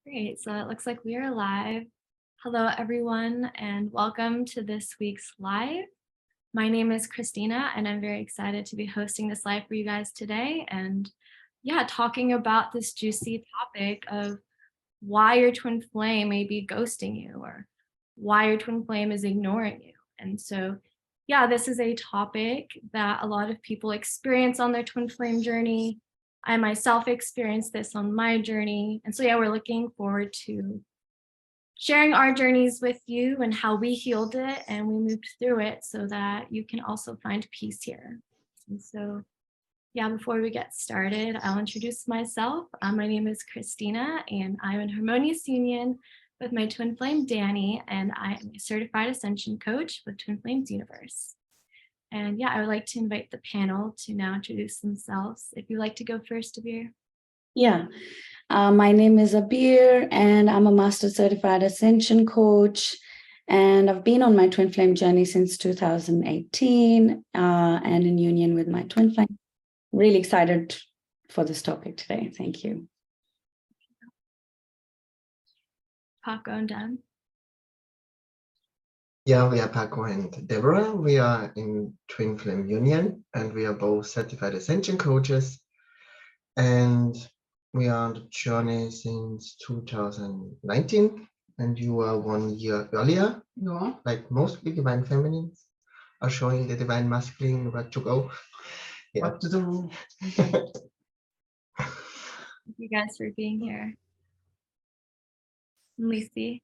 Great, so it looks like we are live. Hello, everyone, and welcome to this week's live. My name is Christina, and I'm very excited to be hosting this live for you guys today. And yeah, talking about this juicy topic of why your twin flame may be ghosting you or why your twin flame is ignoring you. And so, yeah, this is a topic that a lot of people experience on their twin flame journey. I myself experienced this on my journey. And so, yeah, we're looking forward to sharing our journeys with you and how we healed it and we moved through it so that you can also find peace here. And so, yeah, before we get started, I'll introduce myself. My name is Christina, and I'm in Harmonious Union with my twin flame, Danny, and I am a certified ascension coach with Twin Flames Universe. And yeah, I would like to invite the panel to now introduce themselves. If you'd like to go first, Abir. Yeah, my name is Abir, and I'm a Master Certified Ascension Coach. And I've been on my twin flame journey since 2018 and in union with my twin flame. Really excited for this topic today. Thank you. Paco and Dan. Yeah, we are Paco and Deborah. We are in Twin Flame Union, and we are both certified ascension coaches. And we are on the journey since 2019, and you are 1 year earlier. Yeah. Like mostly divine feminines are showing the divine masculine where to go. Yeah. What to do? Thank you guys for being here. Lisi.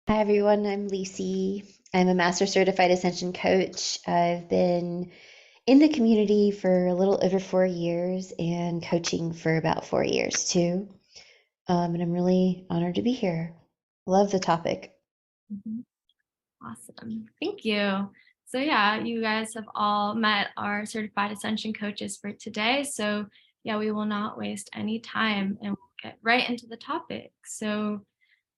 Hi, everyone. I'm Lisi. I'm a Master Certified Ascension Coach. I've been in the community for a little over 4 years and coaching for about 4 years too. And I'm really honored to be here. Love the topic. Awesome. Thank you. So yeah, you guys have all met our certified ascension coaches for today. So yeah, we will not waste any time and we'll get right into the topic. So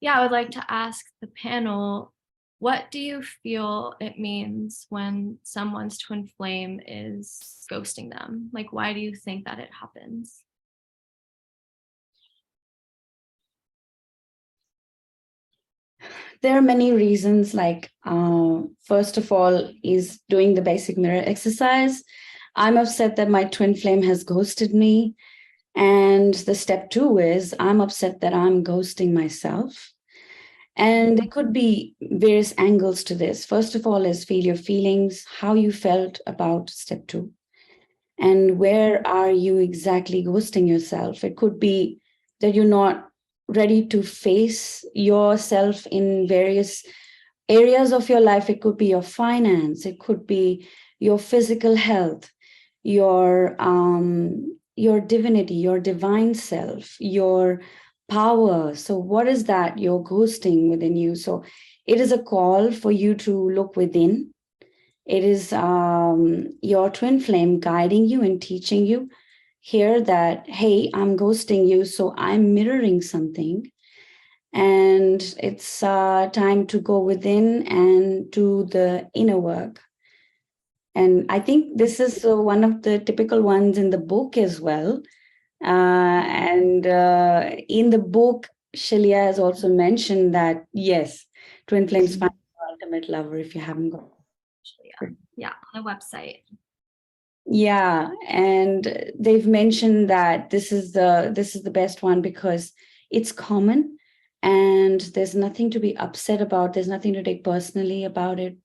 yeah, I would like to ask the panel, what do you feel it means when someone's twin flame is ghosting them? Like, why do you think that it happens? There are many reasons, like first of all is doing the basic mirror exercise. I'm upset that my twin flame has ghosted me. And the step 2 is I'm upset that I'm ghosting myself. And there could be various angles to this. First of all is feel your feelings, how you felt about step 2. And where are you exactly ghosting yourself? It could be that you're not ready to face yourself in various areas of your life. It could be your finance. It could be your physical health, your divinity, your divine self, your power. So what is that you're ghosting within you? So it is a call for you to look within. It is your twin flame guiding you and teaching you here that, hey, I'm ghosting you, so I'm mirroring something. And it's time to go within and do the inner work. And I think this is one of the typical ones in the book as well. In the book, Shalia has also mentioned that, yes, twin flames find your ultimate lover if you haven't got Shalia. Yeah, on the website. Yeah, and they've mentioned that this is the best one because it's common and there's nothing to be upset about. There's nothing to take personally about it.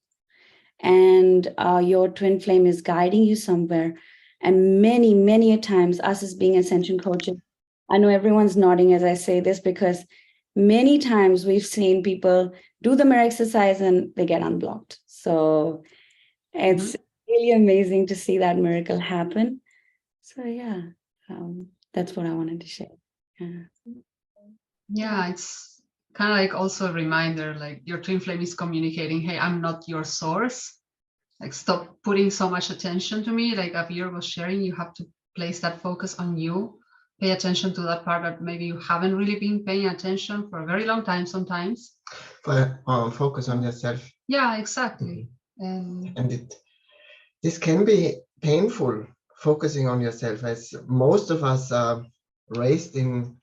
And your twin flame is guiding you somewhere. And many, many a times, us as being ascension coaches, I know everyone's nodding as I say this because many times we've seen people do the mirror exercise and they get unblocked. So it's really amazing to see that miracle happen. So yeah, that's what I wanted to share. Yeah, it's kind of like also a reminder, like your twin flame is communicating, hey, I'm not your source. Like, stop putting so much attention to me. Like Abir was sharing, you have to place that focus on you. Pay attention to that part that maybe you haven't really been paying attention for a very long time sometimes. Focus on yourself. Yeah, exactly. And this can be painful focusing on yourself, as most of us are raised in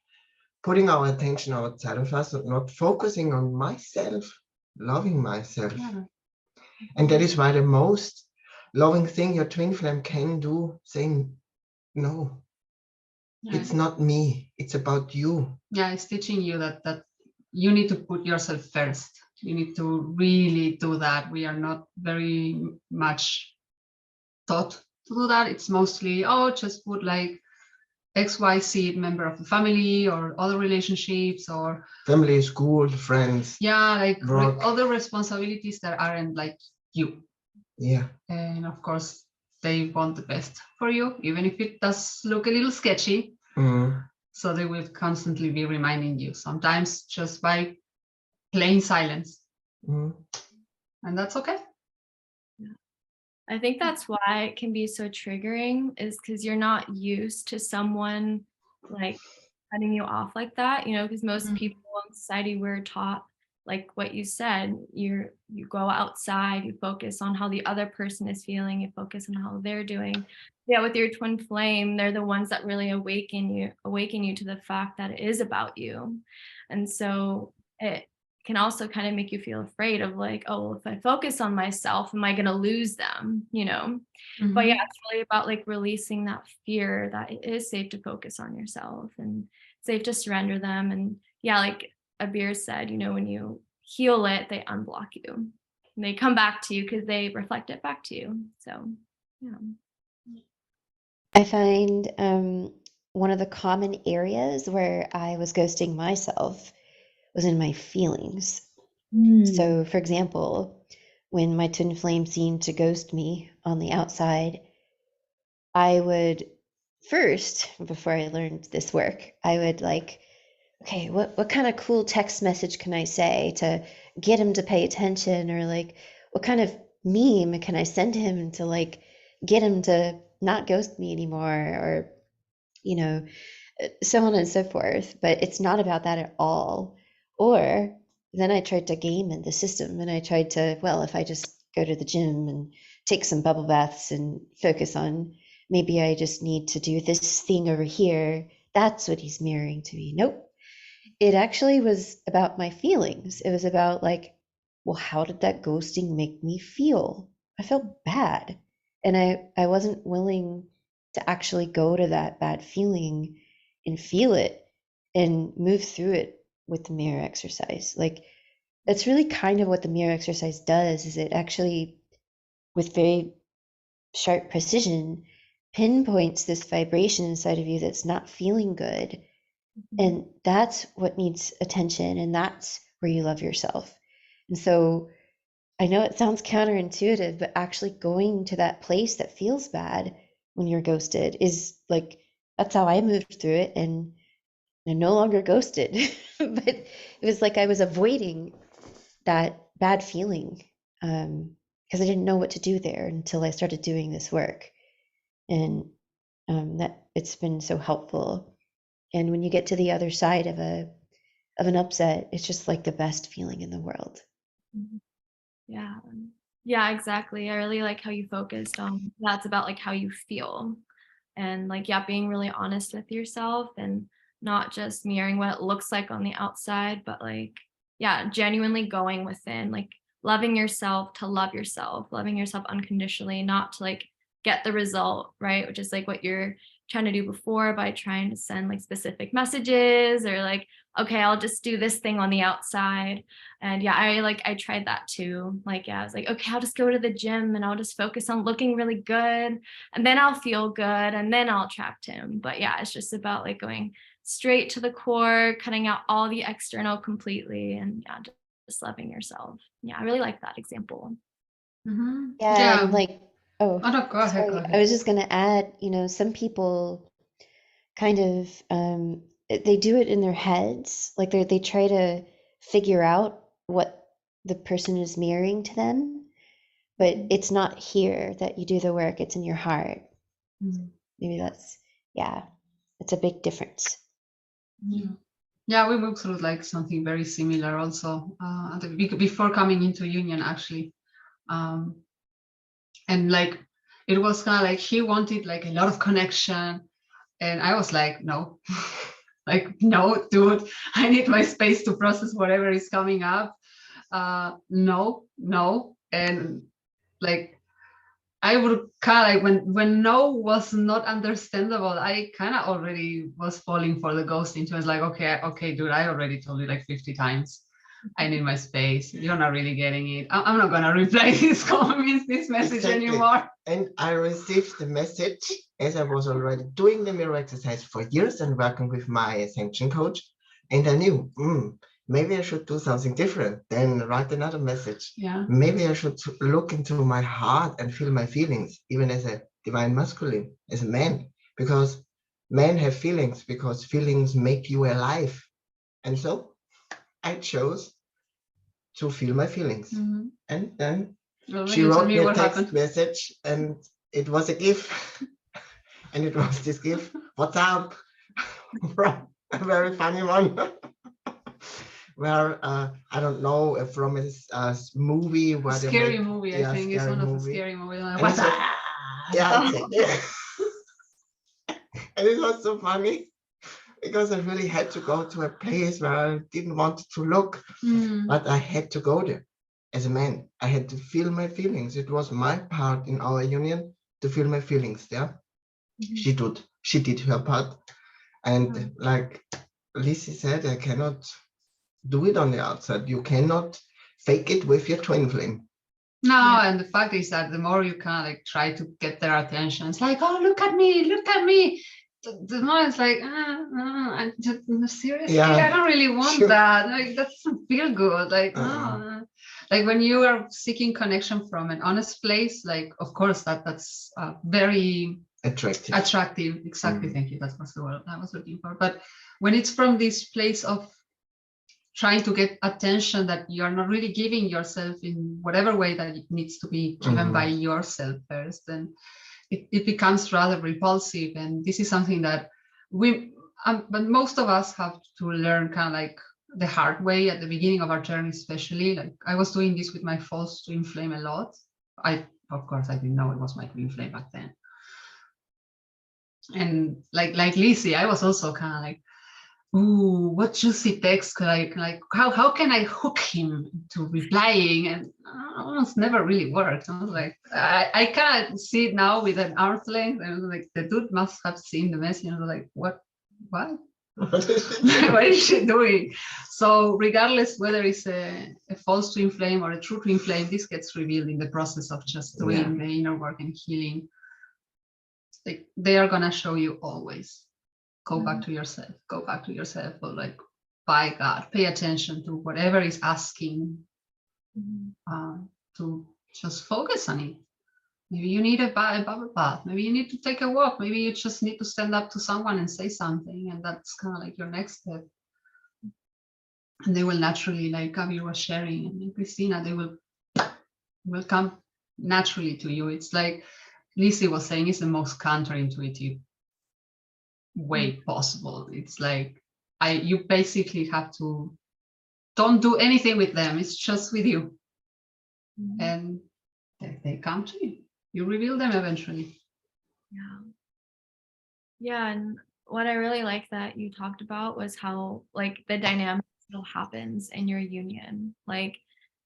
putting our attention outside of us and not focusing on myself, loving myself. Yeah. And that is why the most loving thing your twin flame can do, saying, no, it's not me, it's about you. Yeah, it's teaching you that you need to put yourself first. You need to really do that. We are not very much taught to do that. It's mostly, oh, just put like XYZ member of the family or other relationships or family, school, friends. Yeah, like work. other responsibilities that aren't like you. Yeah. And of course, they want the best for you, even if it does look a little sketchy. So they will constantly be reminding you, sometimes just by plain silence. And that's okay. I think that's why it can be so triggering, is because you're not used to someone like cutting you off like that, you know, because most people in society, we're taught, like what you said, you go outside, you focus on how the other person is feeling, you focus on how they're doing. Yeah, with your twin flame, they're the ones that really awaken you to the fact that it is about you. And so it can also kind of make you feel afraid of like, oh, if I focus on myself, am I going to lose them, you know? But yeah, it's really about like releasing that fear that it is safe to focus on yourself and safe to surrender them. And yeah, like Abir said, you know, when you heal it, they unblock you and they come back to you because they reflect it back to you. So yeah. I find one of the common areas where I was ghosting myself was in my feelings. So, for example, when my twin flame seemed to ghost me on the outside, I would first, before I learned this work, I would like, okay, what kind of cool text message can I say to get him to pay attention? Or like, what kind of meme can I send him to like get him to not ghost me anymore? Or, you know, so on and so forth. But it's not about that at all. Or then I tried to game in the system and I tried to, well, if I just go to the gym and take some bubble baths and focus on maybe I just need to do this thing over here, that's what he's mirroring to me. Nope. It actually was about my feelings. It was about like, well, how did that ghosting make me feel? I felt bad. And I wasn't willing to actually go to that bad feeling and feel it and move through it with the mirror exercise. Like that's really kind of what the mirror exercise does, is it actually, with very sharp precision, pinpoints this vibration inside of you that's not feeling good. And that's what needs attention, and that's where you love yourself. And so I know it sounds counterintuitive, but actually going to that place that feels bad when you're ghosted is like, that's how I moved through it, and I'm no longer ghosted. But it was like I was avoiding that bad feeling because I didn't know what to do there until I started doing this work. And that it's been so helpful. And when you get to the other side of an upset, it's just like the best feeling in the world. Yeah, exactly. I really like how you focused on that's about like how you feel, and like, yeah, being really honest with yourself and not just mirroring what it looks like on the outside, but like, yeah, genuinely going within, like loving yourself to love yourself, loving yourself unconditionally, not to like get the result, right? Which is like what you're trying to do before by trying to send like specific messages or like, okay, I'll just do this thing on the outside. And yeah, I tried that too. Like, yeah, I was like, okay, I'll just go to the gym and I'll just focus on looking really good and then I'll feel good and then I'll attract him. But yeah, it's just about like going straight to the core, cutting out all the external completely, and yeah, just loving yourself. Yeah, I really like that example. Yeah, and like, no, go ahead, sorry, go ahead. I was just going to add, some people kind of they do it in their heads, like they try to figure out what the person is mirroring to them, but it's not here that you do the work, it's in your heart. Maybe that's, yeah, it's a big difference. Yeah, we moved through like something very similar also before coming into union, actually. And like it was kind of like he wanted like a lot of connection, and I was like, no, like, no, dude, I need my space to process whatever is coming up. No. And like, I would kind of like when no was not understandable, I kind of already was falling for the ghosting. So I was like, okay, dude, I already told you like 50 times. I need my space. You're not really getting it. I'm not gonna reply this comments, this message anymore. And I received the message as I was already doing the mirror exercise for years and working with my ascension coach. And I knew, maybe I should do something different. Then write another message. Yeah. Maybe I should look into my heart and feel my feelings, even as a divine masculine, as a man, because men have feelings, because feelings make you alive. And so I chose to feel my feelings. Mhm. And then Well, she you tell wrote me me a what text happened. message, and it was a GIF. And it was this GIF, what's up? A very funny one. Where I don't know, from a movie where they Scary make, movie, I think it's scary one of the movie. scary movies. Like, And what's I said, up? yeah, exactly. And it was so funny because I really had to go to a place where I didn't want to look, but I had to go there. As a man, I had to feel my feelings. It was my part in our union to feel my feelings. Yeah, she did her part, and like Lizzie said, I cannot do it on the outside. You cannot fake it with your twin flame. No, and the fact is that the more you kind of like try to get their attention, it's like, oh, look at me. The more it's like, I just, seriously, I don't really want that. Like, that doesn't feel good. Like, no. Like when you are seeking connection from an honest place, like, of course, that's very attractive. Exactly. Thank you. That was the word I was looking for. But when it's from this place of trying to get attention that you're not really giving yourself in whatever way that it needs to be given by yourself first, then it becomes rather repulsive. And this is something that but most of us have to learn kind of like the hard way at the beginning of our journey, especially. Like I was doing this with my false twin flame a lot. Of course, I didn't know it was my twin flame back then. And like Lizzie, I was also kind of like, ooh, what juicy text, like how can I hook him to replying? And almost never really worked. I was like, I can't see it now with an arm's length, and I was like, the dude must have seen the message. I was like, what what is she doing? So regardless whether it's a false twin flame or a true twin flame, this gets revealed in the process of just doing the inner work and healing. Like, they are gonna show you always. Go back to yourself. Go back to yourself. Or like, by God, pay attention to whatever is asking, to just focus on it. Maybe you need a bubble bath. Maybe you need to take a walk. Maybe you just need to stand up to someone and say something, and that's kind of like your next step. And they will naturally, like Gabi was sharing, and Christina, they will come naturally to you. It's like Lizzie was saying, it's the most counterintuitive way possible. It's like you basically have to don't do anything with them. It's just with you, and they come to you. You reveal them eventually. Yeah, and what I really like that you talked about was how like the dynamic still happens in your union. Like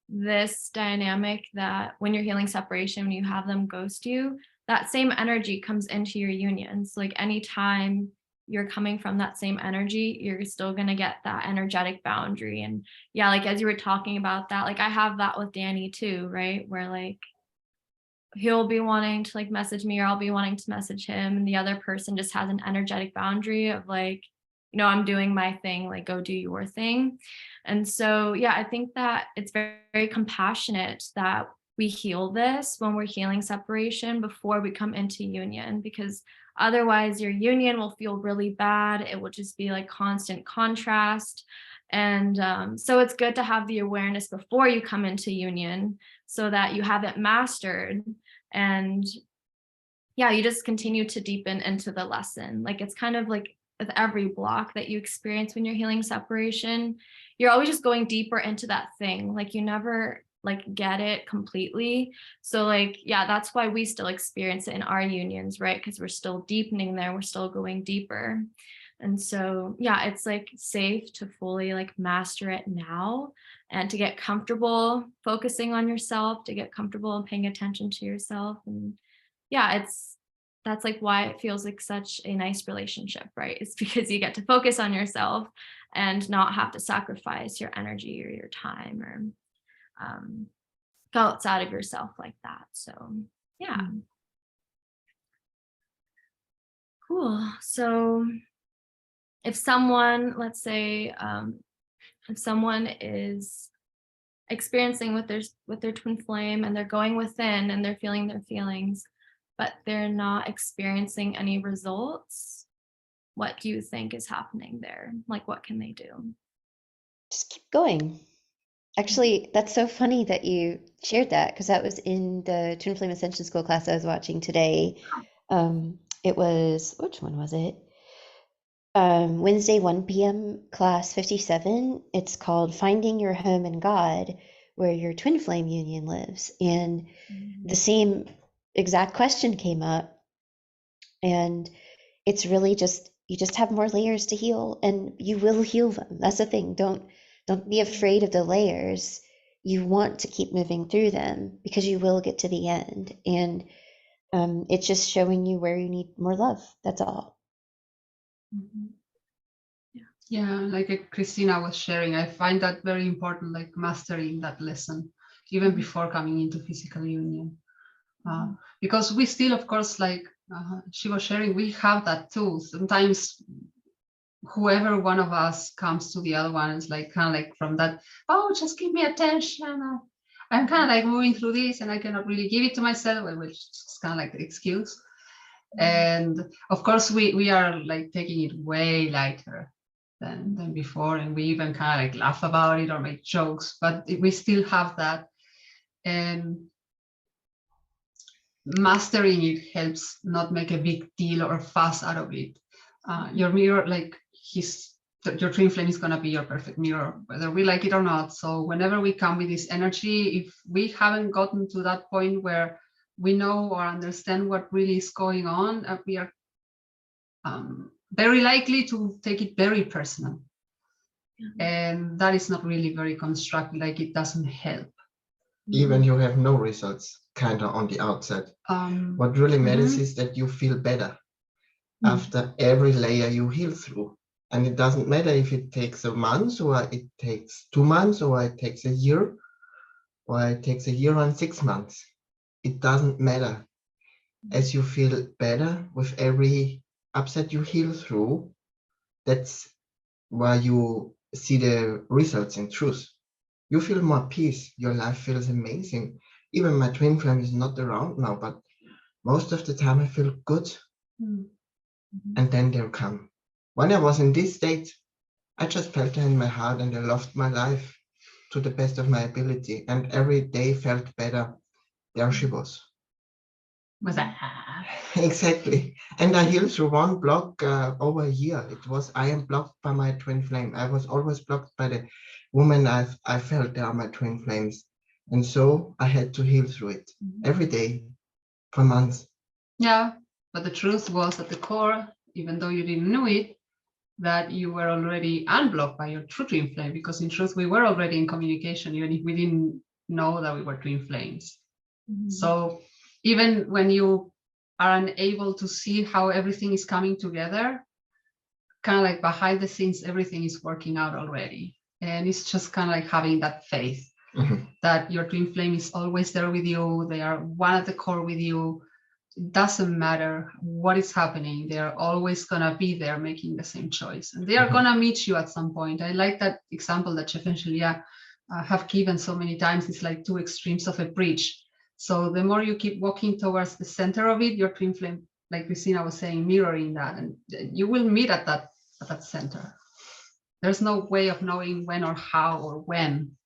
this dynamic that when you're healing separation, when you have them ghost you, that same energy comes into your unions. Like anytime you're coming from that same energy, you're still going to get that energetic boundary. And yeah, like as you were talking about that, like I have that with Danny too, right? Where like he'll be wanting to like message me, or I'll be wanting to message him, and the other person just has an energetic boundary of like, you know, I'm doing my thing, like go do your thing. And so yeah, I think that it's very, very compassionate that we heal this when we're healing separation before we come into union, because otherwise your union will feel really bad. It will just be like constant contrast. And so it's good to have the awareness before you come into union so that you have it mastered. And yeah, you just continue to deepen into the lesson. Like it's kind of like with every block that you experience when you're healing separation, you're always just going deeper into that thing. Like you never like get it completely. So like, yeah, that's why we still experience it in our unions, right? Because we're still deepening there, we're still going deeper. And so, yeah, it's like safe to fully like master it now and to get comfortable focusing on yourself, to get comfortable and paying attention to yourself. And yeah, that's like why it feels like such a nice relationship, right? It's because you get to focus on yourself and not have to sacrifice your energy or your time or go outside of yourself like that. So yeah. Cool. So if someone, let's say, if someone is experiencing with their twin flame and they're going within and they're feeling their feelings, but they're not experiencing any results, what do you think is happening there? Like, what can they do? Just keep going. Actually, that's so funny that you shared that, because that was in the Twin Flame Ascension School class I was watching today. It was, which one was it? Wednesday, 1 p.m., class 57. It's called Finding Your Home in God, where your twin flame union lives. And the same exact question came up. And it's really just, you just have more layers to heal, and you will heal them. That's the thing. Don't be afraid of the layers. You want to keep moving through them because you will get to the end. And it's just showing you where you need more love. That's all. Yeah, like Christina was sharing, I find that very important, like mastering that lesson, even before coming into physical union. Because we still, of course, like she was sharing, we have that too. Sometimes whoever one of us comes to the other one is like kind of like from that, oh, just give me attention. I'm kind of like moving through this and I cannot really give it to myself, which is kind of like the excuse. And of course, we are like taking it way lighter than before, and we even kind of like laugh about it or make jokes, but we still have that. And mastering it helps not make a big deal or fuss out of it. Your mirror, like your twin flame is going to be your perfect mirror, whether we like it or not. So whenever we come with this energy, if we haven't gotten to that point where we know or understand what really is going on, we are very likely to take it very personal. And that is not really very constructive, like it doesn't help. Even you have no results kind of on the outside. What really matters is that you feel better after every layer you heal through. And it doesn't matter if it takes a month or it takes 2 months or it takes a year or it takes a year and 6 months. It doesn't matter. As you feel better with every upset you heal through, that's where you see the results in truth. You feel more peace. Your life feels amazing. Even my twin flame is not around now, but most of the time I feel good. And then they'll come. When I was in this state, I just felt her in my heart and I loved my life to the best of my ability. And every day felt better. There she was. Was that? Exactly. And I healed through one block over a year. I am blocked by my twin flame. I was always blocked by the woman I felt they are my twin flames. And so I had to heal through it every day for months. Yeah, but the truth was at the core, even though you didn't know it, that you were already unblocked by your true twin flame, because in truth, we were already in communication, even if we didn't know that we were twin flames. So even when you are unable to see how everything is coming together, kind of like behind the scenes, everything is working out already. And it's just kind of like having that faith that your twin flame is always there with you. They are one at the core with you. It doesn't matter what is happening. They are always going to be there making the same choice. And they are going to meet you at some point. I like that example that Chef and Shelia have given so many times. It's like two extremes of a bridge. So the more you keep walking towards the center of it, your twin flame, like Christina was saying, mirroring that, and you will meet at that center. There's no way of knowing when or how or when.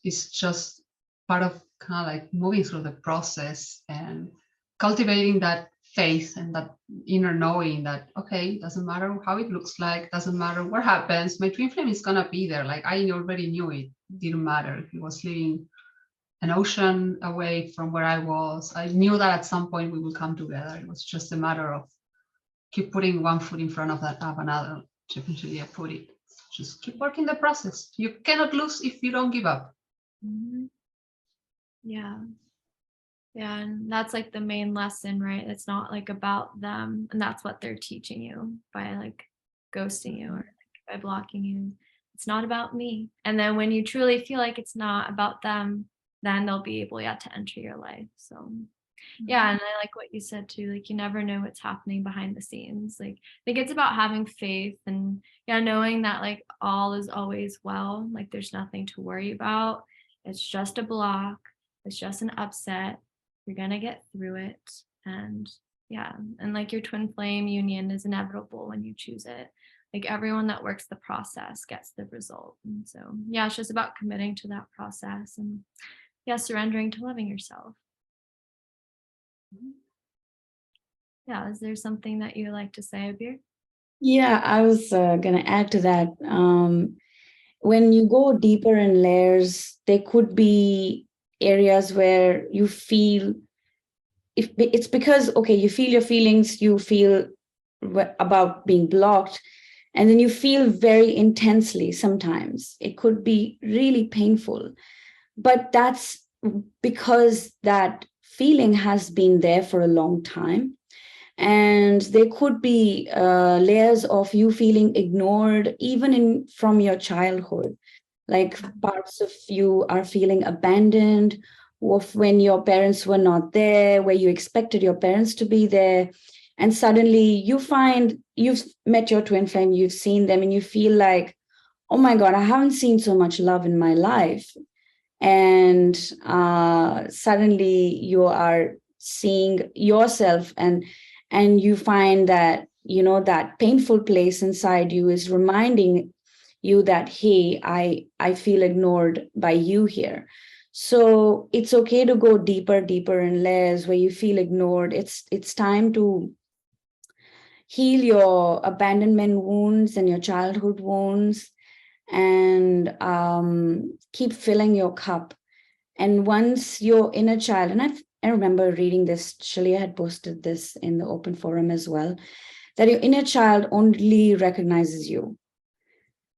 It's just part of kind of like moving through the process and cultivating that faith and that inner knowing that, okay, doesn't matter how it looks like, doesn't matter what happens, my twin flame is gonna be there. Like I already knew it. Didn't matter if it was living an ocean away from where I was. I knew that at some point we would come together. It was just a matter of keep putting one foot in front of another to eventually I put it. Just keep working the process. You cannot lose if you don't give up. Mhm. Yeah. Yeah. And that's like the main lesson, right? It's not like about them. And that's what they're teaching you by like ghosting you or like, by blocking you. It's not about me. And then when you truly feel like it's not about them, then they'll be able, yeah, to enter your life. So yeah, and I like what you said too. Like you never know what's happening behind the scenes. Like I think it's about having faith and yeah, knowing that like all is always well. Like there's nothing to worry about. It's just a block. It's just an upset. You're gonna get through it. And yeah, and like your twin flame union is inevitable when you choose it. Like everyone that works the process gets the result. And so yeah, it's just about committing to that process and yeah, surrendering to loving yourself. Yeah, is there something that you like to say, Abir? Yeah, I was going to add to that. When you go deeper in layers, there could be areas where you feel, if it's because, okay, you feel your feelings, you feel about being blocked, and then you feel very intensely sometimes. It could be really painful, but that's because that feeling has been there for a long time. And there could be layers of you feeling ignored even in from your childhood, like parts of you are feeling abandoned of when your parents were not there, where you expected your parents to be there, and suddenly you find you've met your twin flame, you've seen them, and you feel like, oh my god, I haven't seen so much love in my life. And suddenly you are seeing yourself, and you find that, you know, that painful place inside you is reminding you that, hey, I feel ignored by you here. So it's okay to go deeper in layers where you feel ignored. It's time to heal your abandonment wounds and your childhood wounds, and keep filling your cup. And once your inner child, and I remember reading this, Shalia had posted this in the open forum as well, that your inner child only recognizes you.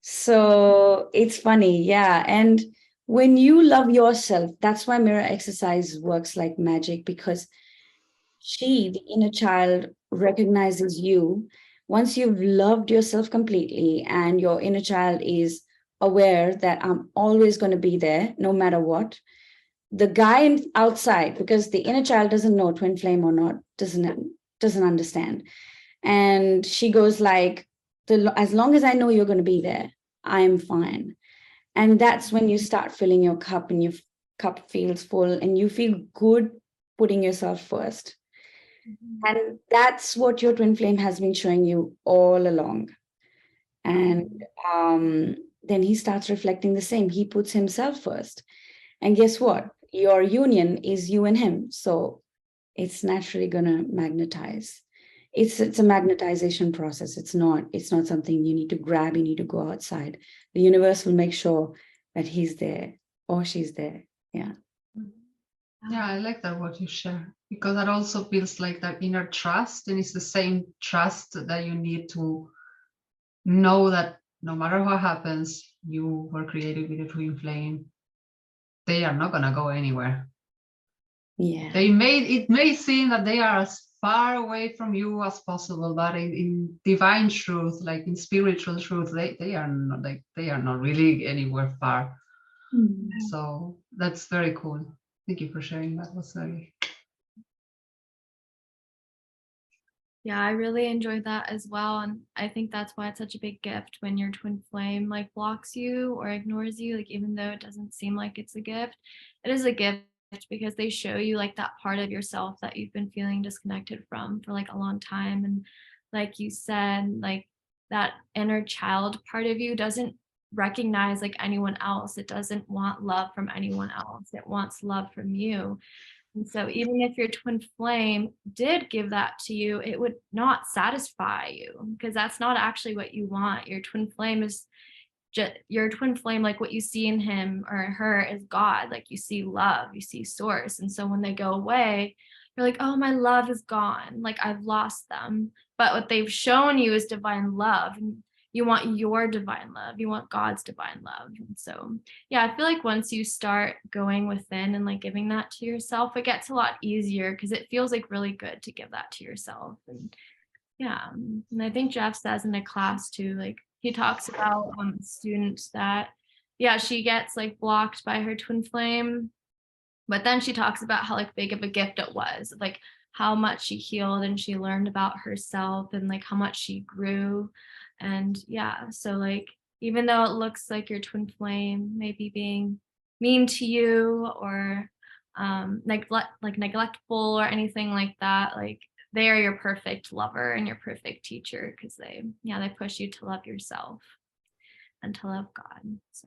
So it's funny, yeah. And when you love yourself, that's why mirror exercise works like magic, because the inner child, recognizes you. Once you've loved yourself completely and your inner child is aware that I'm always going to be there no matter what, the guy outside, because the inner child doesn't know twin flame or not, doesn't understand, and she goes like, as long as I know you're going to be there, I'm fine. And that's when you start filling your cup, and your cup feels full and you feel good putting yourself first. And that's what your twin flame has been showing you all along. And then he starts reflecting the same. He puts himself first. And guess what? Your union is you and him. So it's naturally going to magnetize. It's a magnetization process. It's not something you need to grab, you need to go outside. The universe will make sure that he's there or she's there. Yeah. Yeah, I like that what you share, because that also feels like that inner trust, and it's the same trust that you need to know that no matter what happens, you were created with a twin flame. They are not gonna go anywhere. Yeah. It may seem that they are as far away from you as possible, but in divine truth, like in spiritual truth, they are not really anywhere far. So that's very cool. Thank you for sharing that. Was very. Yeah, I really enjoyed that as well. And I think that's why it's such a big gift when your twin flame like blocks you or ignores you, like even though it doesn't seem like it's a gift, it is a gift because they show you like that part of yourself that you've been feeling disconnected from for like a long time. And like you said, like that inner child part of you doesn't recognize like anyone else. It doesn't want love from anyone else. It wants love from you. And so even if your twin flame did give that to you, it would not satisfy you because that's not actually what you want. Your twin flame is your twin flame, like what you see in him or her is God. Like you see love, you see source. And so when they go away, you're like, oh, my love is gone. Like I've lost them. But what they've shown you is divine love. And you want your divine love. You want God's divine love. And so, yeah, I feel like once you start going within and like giving that to yourself, it gets a lot easier because it feels like really good to give that to yourself. And yeah. And I think Jeff says in the class too, like he talks about students that, yeah, she gets like blocked by her twin flame, but then she talks about how like big of a gift it was, like how much she healed and she learned about herself and like how much she grew. And yeah, so like even though it looks like your twin flame may be being mean to you or neglectful or anything like that, like they are your perfect lover and your perfect teacher because they push you to love yourself and to love God. So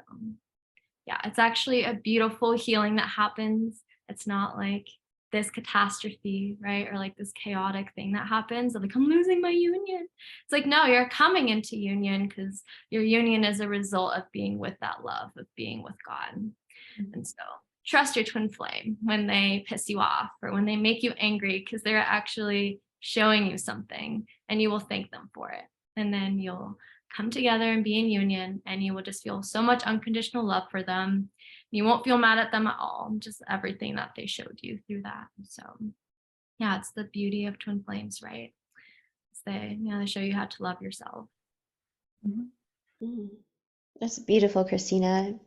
yeah, it's actually a beautiful healing that happens. It's not like this catastrophe, right? Or like this chaotic thing that happens of like, I'm losing my union. It's like, no, you're coming into union because your union is a result of being with that love, of being with God. Mm-hmm. And so trust your twin flame when they piss you off or when they make you angry because they're actually showing you something and you will thank them for it. And then you'll come together and be in union and you will just feel so much unconditional love for them. You won't feel mad at them at all, just everything that they showed you through that. So yeah, it's the beauty of twin flames, right? They show you how to love yourself. Mm-hmm. Mm. That's beautiful, Christina.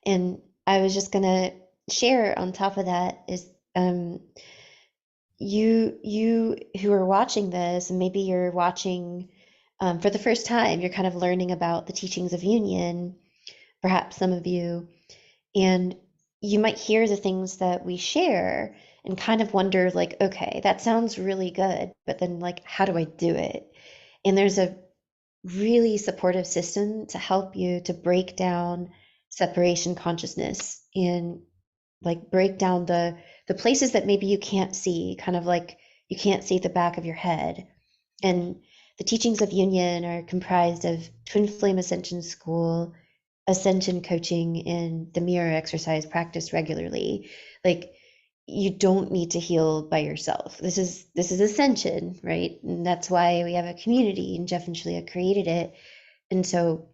And I was just gonna share on top of that is you who are watching this, and maybe you're watching for the first time, you're kind of learning about the teachings of union, perhaps some of you, and you might hear the things that we share and kind of wonder like, okay, that sounds really good, but then like, how do I do it? And there's a really supportive system to help you to break down separation consciousness and like break down the places that maybe you can't see, kind of like you can't see the back of your head. And the teachings of union are comprised of twin flame ascension school, ascension coaching, and the mirror exercise practiced regularly. Like you don't need to heal by yourself. This is ascension, right? And that's why we have a community, and Jeff and Shalia created it. And so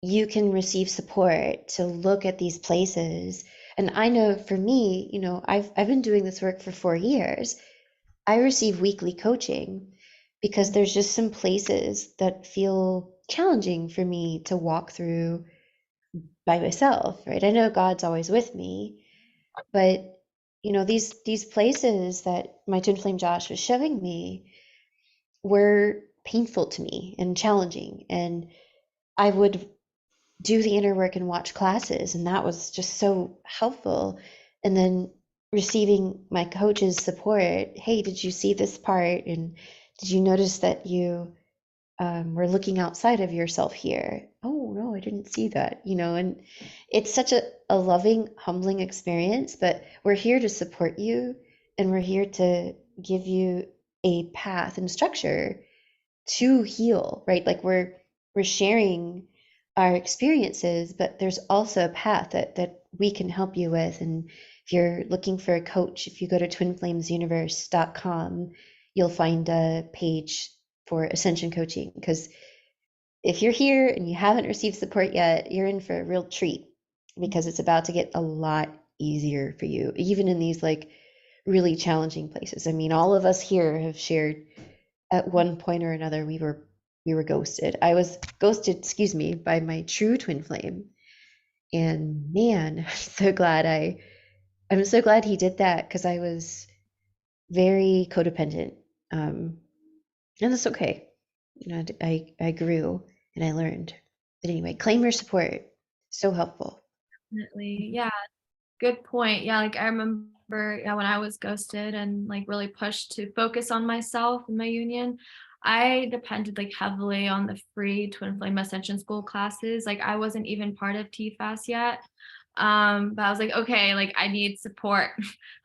you can receive support to look at these places. And I know for me, I've been doing this work for 4 years. I receive weekly coaching because there's just some places that feel challenging for me to walk through by myself, right? I know God's always with me, but these places that my twin flame Josh was showing me were painful to me and challenging. And I would do the inner work and watch classes, and that was just so helpful. And then receiving my coach's support, hey, did you see this part? And did you notice that you were looking outside of yourself here? Oh no, I didn't see that. And it's such a loving, humbling experience, but we're here to support you, and we're here to give you a path and structure to heal, right? Like we're sharing our experiences, but there's also a path that we can help you with. And if you're looking for a coach, if you go to twinflamesuniverse.com, you'll find a page for ascension coaching. Because if you're here and you haven't received support yet, you're in for a real treat, because it's about to get a lot easier for you, even in these like really challenging places. I mean, all of us here have shared at one point or another we were ghosted. I was ghosted, by my true twin flame. And man, I'm so glad he did that, because I was very codependent. And that's okay. I grew and I learned. But anyway, claim your support. So helpful. Definitely. Yeah. Good point. Yeah. Like I remember when I was ghosted and like really pushed to focus on myself and my union, I depended like heavily on the free twin flame ascension school classes. Like I wasn't even part of TFAS yet. But I was like, okay, like I need support.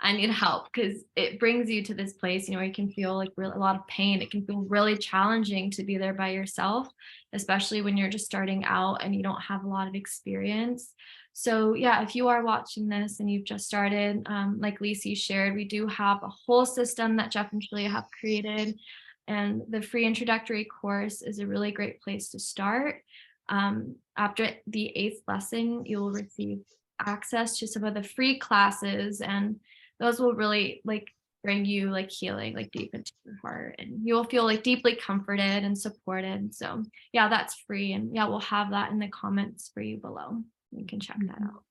I need help, because it brings you to this place, where you can feel like a lot of pain. It can feel really challenging to be there by yourself, especially when you're just starting out and you don't have a lot of experience. So yeah, if you are watching this and you've just started, like Lisi shared, we do have a whole system that Jeff and Julia have created. And the free introductory course is a really great place to start. After the 8th lesson, you'll receive access to some of the free classes, and those will really like bring you like healing like deep into your heart, and you'll feel like deeply comforted and supported. So yeah, that's free, and yeah, we'll have that in the comments for you below. You can check that out.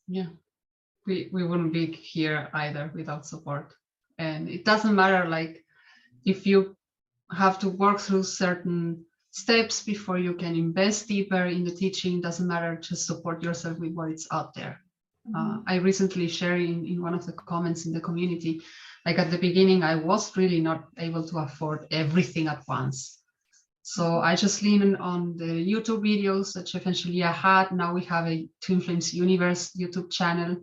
Yeah, we wouldn't be here either without support. And it doesn't matter like if you have to work through certain steps before you can invest deeper in the teaching. Doesn't matter, just support yourself with what is out there. I recently shared in one of the comments in the community, like at the beginning, I was really not able to afford everything at once. So I just leaned on the YouTube videos that Jeff and Julia had. Now we have a Twin Flames Universe YouTube channel.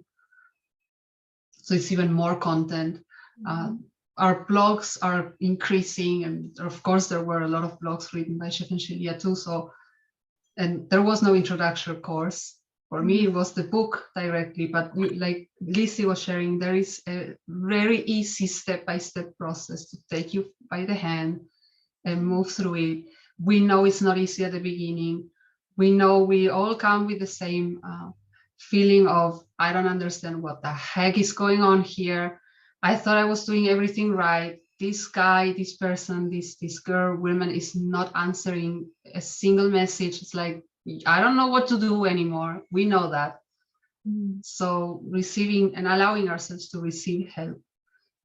So it's even more content. Our blogs are increasing, and of course there were a lot of blogs written by Jeff and Julia too. So, and there was no introductory course. For me, it was the book directly, but like Lisi was sharing, there is a very easy step-by-step process to take you by the hand and move through it. We know it's not easy at the beginning. We know we all come with the same feeling of, I don't understand what the heck is going on here. I thought I was doing everything right. This guy, this person, this girl, woman is not answering a single message. It's like, I don't know what to do anymore. We know that. So receiving and allowing ourselves to receive help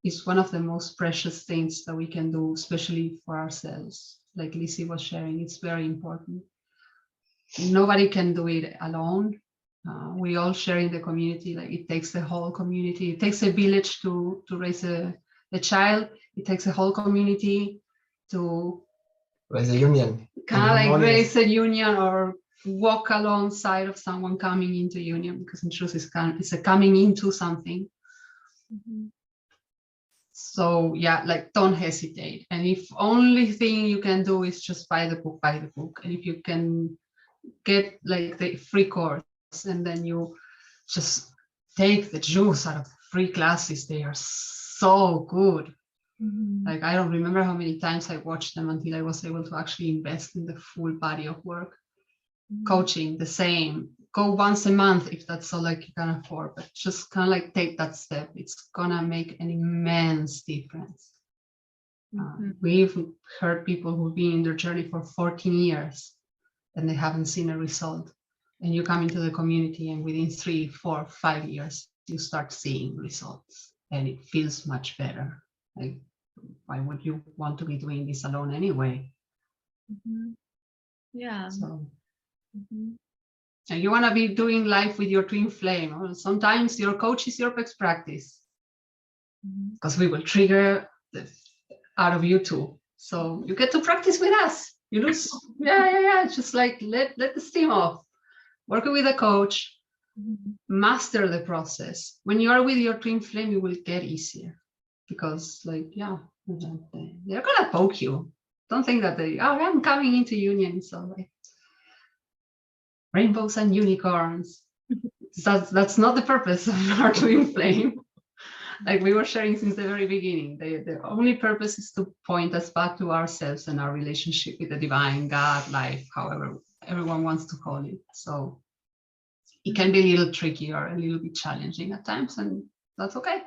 is one of the most precious things that we can do, especially for ourselves. Like Lisi was sharing, it's very important. Nobody can do it alone. We all share in the community. Like it takes the whole community. It takes a village to raise a child. It takes a whole community to Raise a union. kind of like raise a union or walk alongside of someone coming into union, because in truth it's a coming into something. So yeah, like don't hesitate. And if only thing you can do is just buy the book. And if you can get like the free course, and then you just take the juice out of free classes. They are so good. Like I don't remember how many times I watched them until I was able to actually invest in the full body of work. Coaching, the same. Go once a month if that's all like you can afford, but just kind of like take that step. It's gonna make an immense difference. We've heard people who've been in their journey for 14 years and they haven't seen a result. And you come into the community and within 3, 4, 5 years, you start seeing results and it feels much better. Like, why would you want to be doing this alone anyway? Yeah. So, and you want to be doing life with your twin flame. Well, sometimes your coach is your best practice, because we will trigger the out of you too. So you get to practice with us. You lose, yeah. Just like let the steam off. Working with a coach, master the process. When you are with your twin flame, it will get easier, because like, yeah, they're gonna poke you. Don't think that I'm coming into union, so like rainbows and unicorns. That's not the purpose of our twin flame. Like we were sharing since the very beginning, the only purpose is to point us back to ourselves and our relationship with the divine, God, life, however everyone wants to call it. So it can be a little tricky or a little bit challenging at times, and that's okay.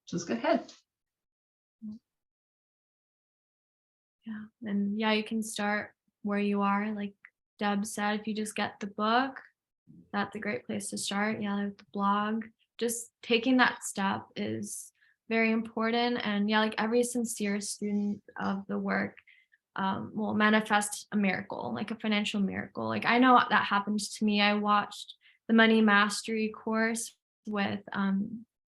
Just get ahead. Yeah, and yeah, you can start where you are. Like Deb said, if you just get the book, that's a great place to start. Yeah, like the blog. Just taking that step is very important. And yeah, like every sincere student of the work will manifest a miracle, like a financial miracle. Like I know that happened to me. I watched the Money Mastery course with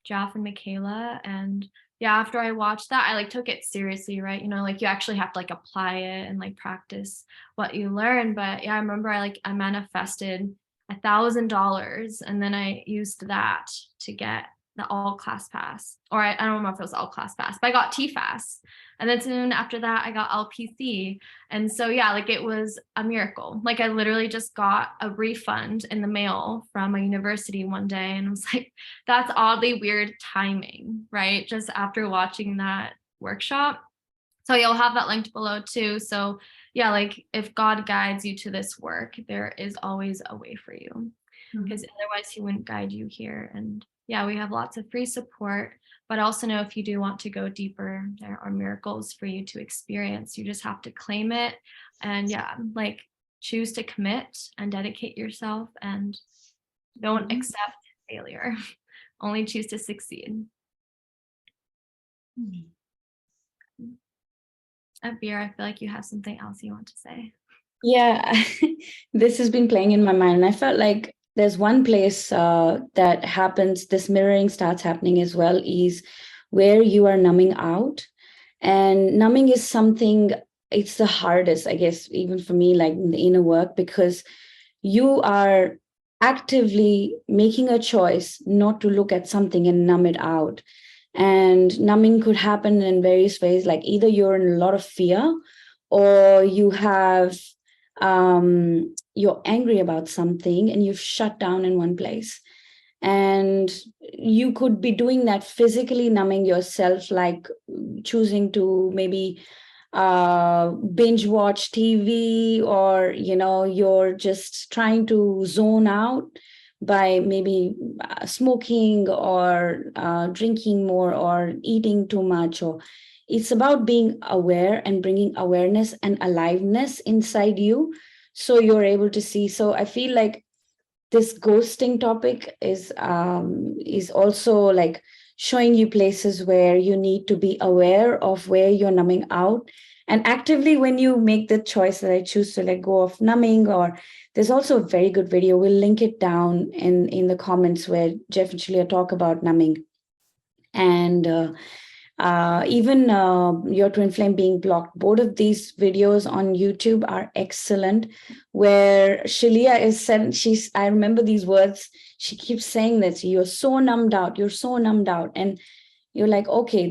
Jeff and Michaela, and yeah, after I watched that, I like took it seriously, right? You know, like you actually have to like apply it and like practice what you learn. But yeah, I remember I manifested $1,000 and then I used that to get the all class pass. Or I don't remember if it was all class pass, but I got TFAS. And then soon after that, I got LPC. And so yeah, like it was a miracle. Like I literally just got a refund in the mail from a university one day and I was like, that's oddly weird timing, right? Just after watching that workshop. So you'll have that linked below too. So yeah, like if God guides you to this work, there is always a way for you because otherwise he wouldn't guide you here. And yeah, we have lots of free support, but also know if you do want to go deeper, there are miracles for you to experience. You just have to claim it and yeah, like choose to commit and dedicate yourself and don't accept failure. Only choose to succeed. Veer, I feel like you have something else you want to say. Yeah, this has been playing in my mind. And I felt like there's one place that happens, this mirroring starts happening as well, is where you are numbing out. And numbing is something, it's the hardest, I guess, even for me, like in the inner work, because you are actively making a choice not to look at something and numb it out. And numbing could happen in various ways, like either you're in a lot of fear or you have you're angry about something and you've shut down in one place. And you could be doing that physically, numbing yourself, like choosing to maybe binge watch TV, or you're just trying to zone out by maybe smoking or drinking more or eating too much. Or it's about being aware and bringing awareness and aliveness inside you so you're able to see. So I feel like this ghosting topic is also like showing you places where you need to be aware of where you're numbing out. And actively, when you make the choice that I choose to let go of numbing, or there's also a very good video, we'll link it down in the comments, where Jeff and Julia talk about numbing. And even your twin flame being blocked, both of these videos on YouTube are excellent, where Shilia is said, I remember these words, she keeps saying that you're so numbed out, and you're like, okay,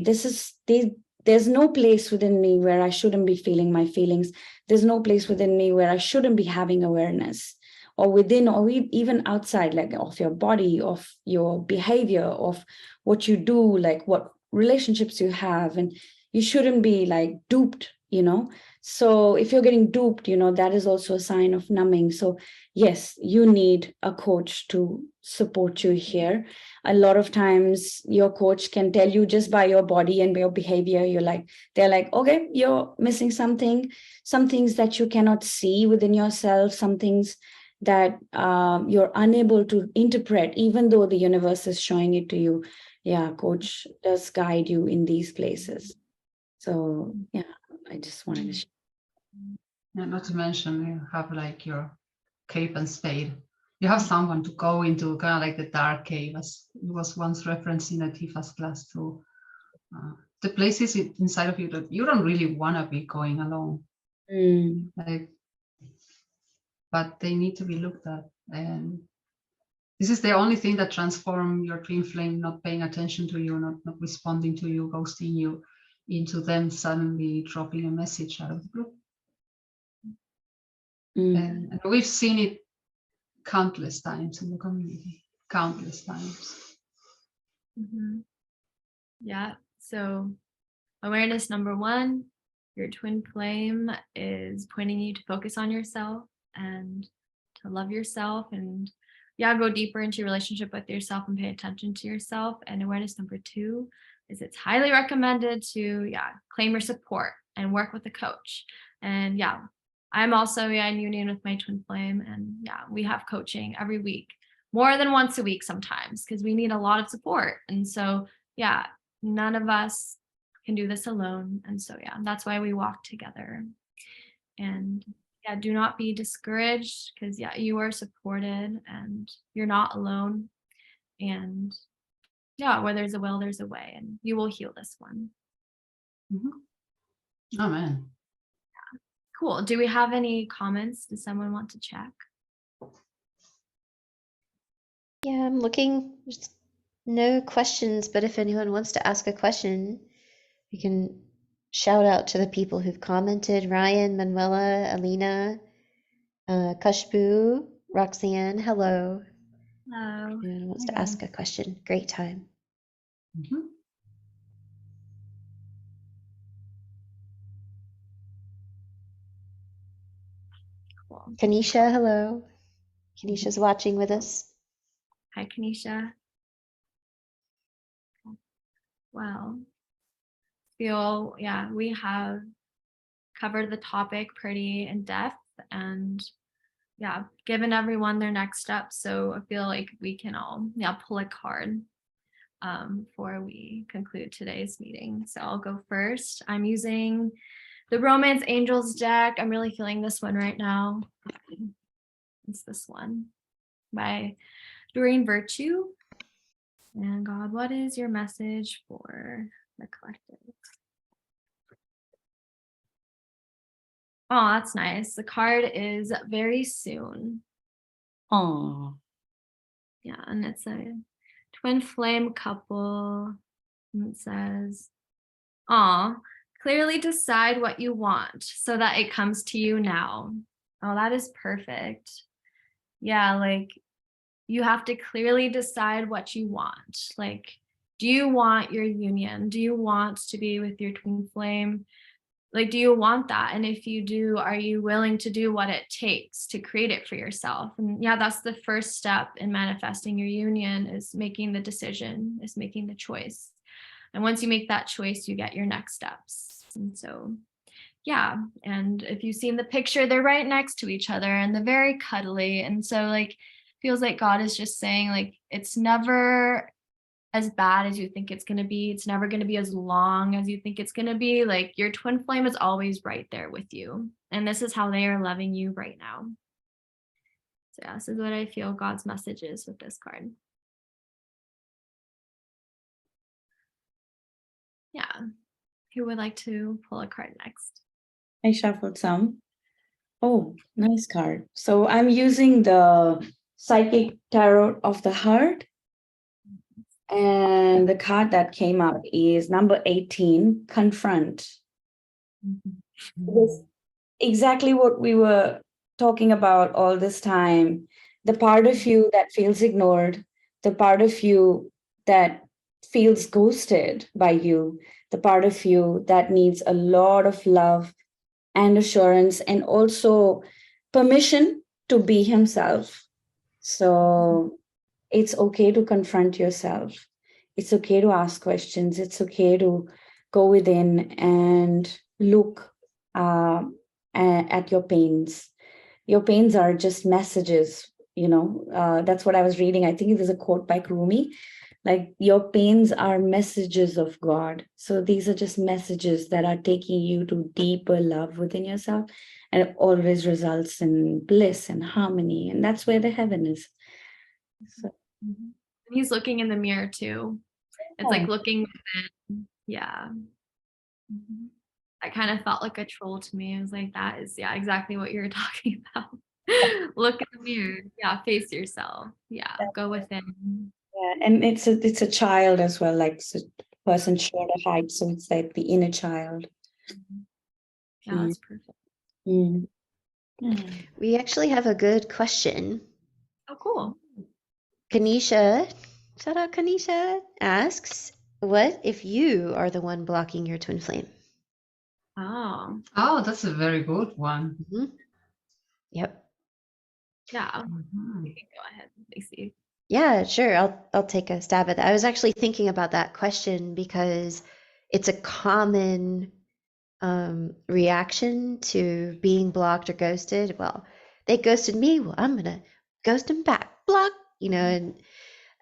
there's no place within me where I shouldn't be feeling my feelings. There's no place within me where I shouldn't be having awareness, or within, or even outside, like of your body, of your behavior, of what you do, like what relationships you have. And you shouldn't be like duped. So if you're getting duped, that is also a sign of numbing. So yes, you need a coach to support you here. A lot of times your coach can tell you just by your body and by your behavior, they're like, okay, you're missing something, some things that you cannot see within yourself, some things that you're unable to interpret, even though the universe is showing it to you. Yeah, coach does guide you in these places. So yeah, I just wanted to share. Yeah, not to mention you have like your cave and spade. You have someone to go into kind of like the dark cave, as it was once referenced in a TFAS class too. The places inside of you that you don't really want to be going alone. Like, but they need to be looked at. And this is the only thing that transforms your twin flame, not paying attention to you, not responding to you, ghosting you, into them suddenly dropping a message out of the blue. And we've seen it countless times in the community, countless times. Yeah, so awareness number one, your twin flame is pointing you to focus on yourself and to love yourself, and go deeper into your relationship with yourself and pay attention to yourself. And awareness number two is it's highly recommended to claim your support and work with a coach. And I'm also in union with my twin flame, and we have coaching every week, more than once a week sometimes, because we need a lot of support. And so none of us can do this alone. And so that's why we walk together. And do not be discouraged, because you are supported and you're not alone. And yeah, where there's a will, there's a way, and you will heal this one. Amen. Cool. Do we have any comments? Does someone want to check? Yeah, I'm looking. There's no questions, but if anyone wants to ask a question, we can shout out to the people who've commented. Ryan, Manuela, Alina, Kashbu, Roxanne, hello. Hello. Anyone wants to ask a question? Great time. Cool. Kanisha, hello. Kanisha's watching with us. Hi, Kanisha. Well, yeah, we have covered the topic pretty in depth and yeah, given everyone their next step. So I feel like we can all pull a card before we conclude today's meeting. So I'll go first. I'm using the Romance Angels deck. I'm really feeling this one right now. It's this one by Doreen Virtue. And God, what is your message for the collective? Oh, that's nice. The card is very soon. Oh, Yeah, and it's a twin flame couple. And it says, clearly decide what you want so that it comes to you now. Oh, that is perfect. Yeah, like you have to clearly decide what you want. Like, do you want your union? Do you want to be with your twin flame? Like, do you want that? And if you do, are you willing to do what it takes to create it for yourself? And yeah, that's the first step in manifesting your union, is making the decision, is making the choice. And once you make that choice, you get your next steps. And so, yeah. And if you've seen the picture, they're right next to each other and they're very cuddly. And so like, feels like God is just saying like, it's never as bad as you think it's going to be. It's never going to be as long as you think it's going to be. Like your twin flame is always right there with you. And this is how they are loving you right now. So yeah, this is what I feel God's message is with this card. Yeah. Who would like to pull a card next? I shuffled some. Oh, nice card. So I'm using the Psychic Tarot of the Heart. And the card that came out is number 18, Confront. It is exactly what we were talking about all this time. The part of you that feels ignored, the part of you that feels ghosted by you, the part of you that needs a lot of love and assurance and also permission to be himself. So it's okay to confront yourself. It's okay to ask questions. It's okay to go within and look at your pains. Your pains are just messages, that's what I was reading. I think there's a quote by Rumi, like your pains are messages of God. So these are just messages that are taking you to deeper love within yourself. And it always results in bliss and harmony. And that's where the heaven is. So, he's looking in the mirror too. It's like looking within. Yeah. That kind of felt like a troll to me. I was like, that is exactly what you're talking about. Look in the mirror. Yeah, face yourself. Yeah, go within. Yeah, and it's a child as well, like it's a person short of height, so it's like the inner child. Yeah, that's perfect. We actually have a good question. Oh, cool. Kanisha, shout out Kanisha, asks, what if you are the one blocking your twin flame? Oh, That's a very good one. Yep. yeah. You can go ahead, Lacey. Yeah, sure. I'll take a stab at that. I was actually thinking about that question because it's a common reaction to being blocked or ghosted. Well, they ghosted me. Well, I'm gonna ghost them back. Block, and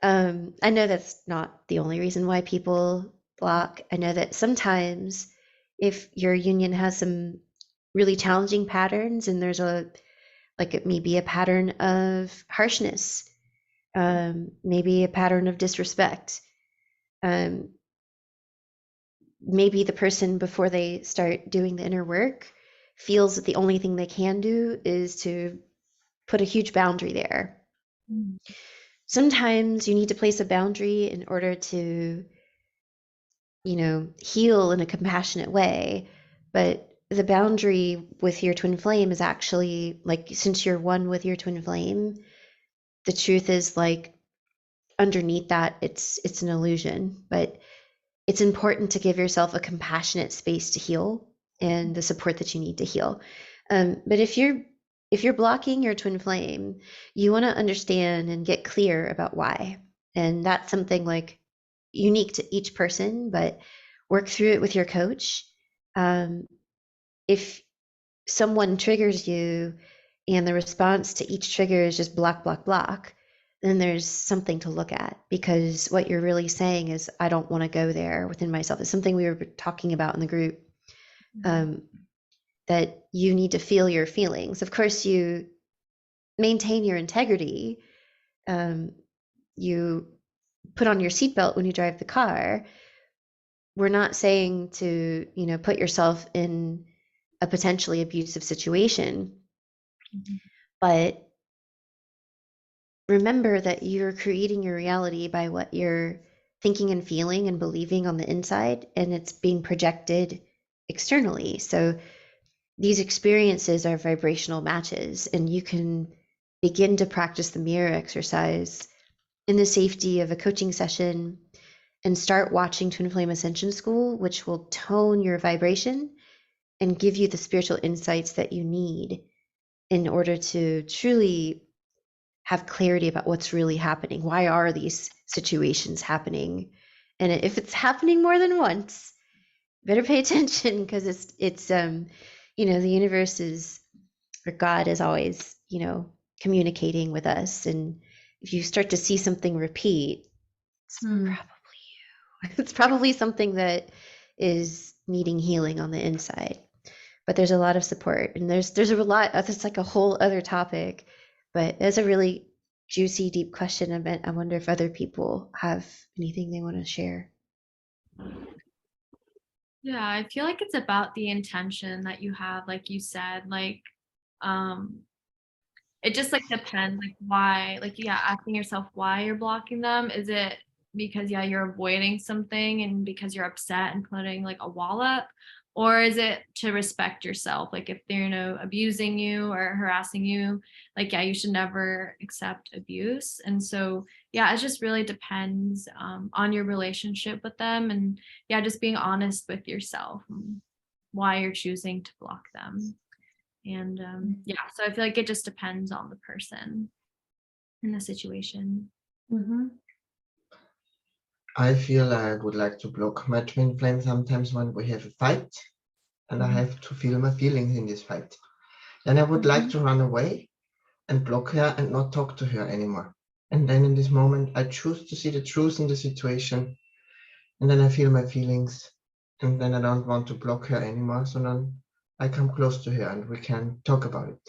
I know that's not the only reason why people block. I know that sometimes if your union has some really challenging patterns and there's maybe a pattern of harshness, maybe a pattern of disrespect, maybe the person, before they start doing the inner work, feels that the only thing they can do is to put a huge boundary there. Mm. Sometimes you need to place a boundary in order to, heal in a compassionate way. But the boundary with your twin flame is actually, like, since you're one with your twin flame, the truth is, like, underneath that, it's an illusion. But it's important to give yourself a compassionate space to heal and the support that you need to heal. But if you're blocking your twin flame, you want to understand and get clear about why. And that's something, like, unique to each person, but work through it with your coach. If someone triggers you and the response to each trigger is just block, block, block, then there's something to look at, because what you're really saying is, I don't want to go there within myself. It's something we were talking about in the group, that you need to feel your feelings. Of course, you maintain your integrity. You put on your seatbelt when you drive the car. We're not saying to, put yourself in a potentially abusive situation, but remember that you're creating your reality by what you're thinking and feeling and believing on the inside, and it's being projected externally. So these experiences are vibrational matches, and you can begin to practice the mirror exercise in the safety of a coaching session and start watching Twin Flame Ascension School, which will tone your vibration and give you the spiritual insights that you need in order to truly have clarity about what's really happening. Why are these situations happening? And if it's happening more than once, better pay attention, because it's the universe is, or God is always, communicating with us. And if you start to see something repeat, it's probably you. It's probably something that is needing healing on the inside. But there's a lot of support, and there's a lot. It's like a whole other topic, but it's a really juicy, deep question. I wonder if other people have anything they want to share. Yeah, I feel like it's about the intention that you have, like you said, like it just, like, depends, like, why, like, yeah, asking yourself why you're blocking them. Is it because, yeah, you're avoiding something and because you're upset and putting, like, a wall up? Or is it to respect yourself? Like, if they're, abusing you or harassing you, like, yeah, you should never accept abuse. And so, yeah, it just really depends on your relationship with them. And yeah, just being honest with yourself, why you're choosing to block them. And yeah, so I feel like it just depends on the person and the situation. I feel I would like to block my twin flame sometimes when we have a fight, and I have to feel my feelings in this fight. Then I would like to run away and block her and not talk to her anymore. And then in this moment, I choose to see the truth in the situation, and then I feel my feelings, and then I don't want to block her anymore. So then I come close to her and we can talk about it.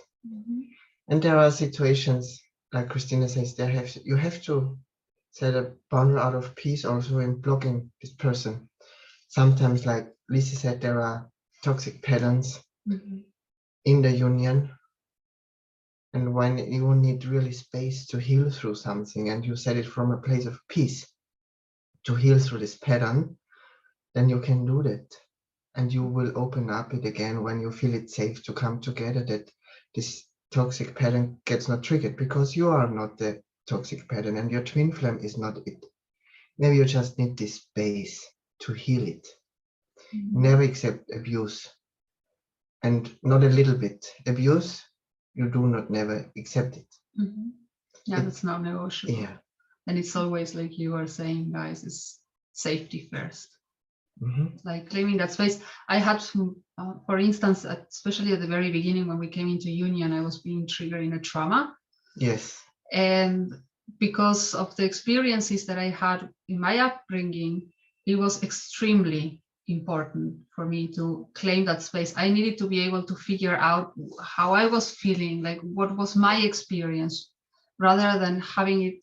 And there are situations, like Christina says, you have to set a boundary out of peace also in blocking this person. Sometimes, like Lisa said, there are toxic patterns in the union. And when you need really space to heal through something, and you set it from a place of peace to heal through this pattern, then you can do that. And you will open up it again when you feel it safe to come together, that this toxic pattern gets not triggered, because you are not the toxic pattern and your twin flame is not it. Maybe you just need this space to heal it. Never accept abuse, and not a little bit. Abuse, you do not never accept it. Yeah, that's not negotiable. Yeah. And it's always, like you are saying, guys, is safety first. Like claiming that space. I had to, for instance, especially at the very beginning when we came into union, I was being triggered in a trauma. Yes. And because of the experiences that I had in my upbringing, it was extremely important for me to claim that space. I needed to be able to figure out how I was feeling, like what was my experience, rather than having it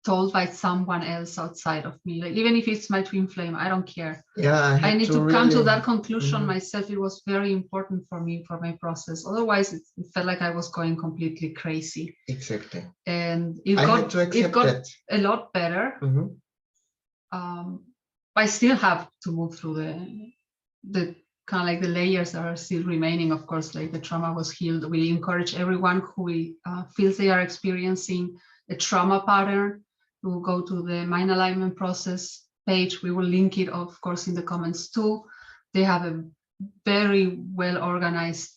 told by someone else outside of me. Like, even if it's my twin flame, I don't care. Yeah, I need to come to really- that conclusion Mhm. myself. It was very important for me, for my process. Otherwise, it felt like I was going completely crazy. Exactly. And it I had got to accept got that. a lot better. Mhm. I still have to move through the kind of like the layers that are still remaining. Of course, like the trauma was healed. We encourage everyone who feels they are experiencing a trauma pattern to go to the mind alignment process page. We will link it, of course, in the comments too. They have a very well organized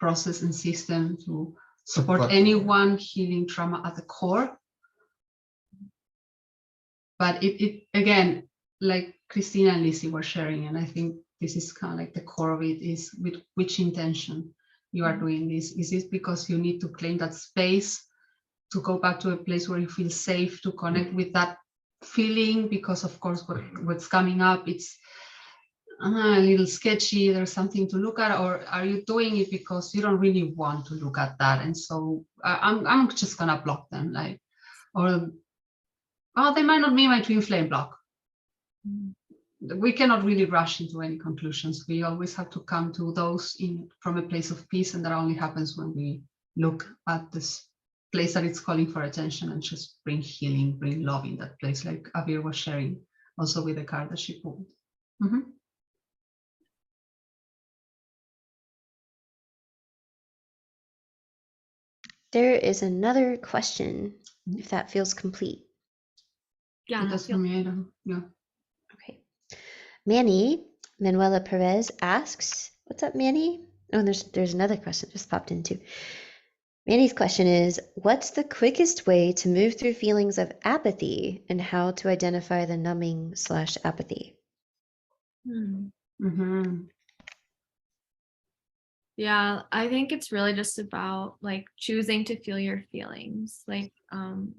process and system to support anyone healing trauma at the core. But it again, like Christina and Lizzie were sharing, and I think this is kind of like the core of it, is with which intention you are doing this. Is it because you need to claim that space to go back to a place where you feel safe to connect with that feeling? Because of course what's coming up, it's a little sketchy, there's something to look at, or are you doing it because you don't really want to look at that, and so I'm just gonna block them, like, or oh, they might not be my twin flame block. We cannot really rush into any conclusions. We always have to come to those from a place of peace, and that only happens when we look at this place that it's calling for attention and just bring healing, bring love in that place, like Avir was sharing also with the card that she pulled. There is another question, if that feels complete. Yeah, That's for me, I don't, yeah. Okay. Manny, Manuela Perez asks, what's up, Manny? Oh, there's another question just popped in too. Manny's question is, what's the quickest way to move through feelings of apathy, and how to identify the numbing/apathy? Yeah, I think it's really just about like choosing to feel your feelings, like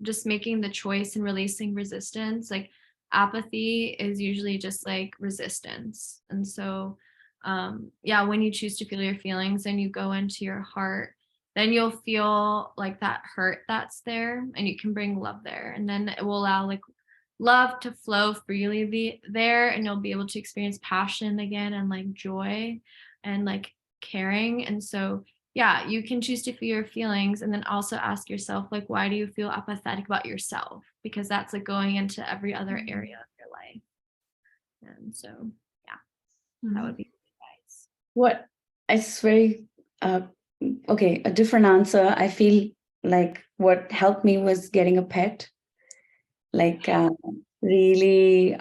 just making the choice and releasing resistance. Like apathy is usually just like resistance. And so yeah, when you choose to feel your feelings and you go into your heart, then you'll feel like that hurt that's there, and you can bring love there, and then it will allow like love to flow freely there, and you'll be able to experience passion again, and like joy, and like caring. And so yeah, you can choose to feel your feelings, and then also ask yourself, like, why do you feel apathetic about yourself? Because that's like going into every other area of your life. And so yeah, that would be advice. What it's very okay, a different answer. I feel like what helped me was getting a pet. Like really,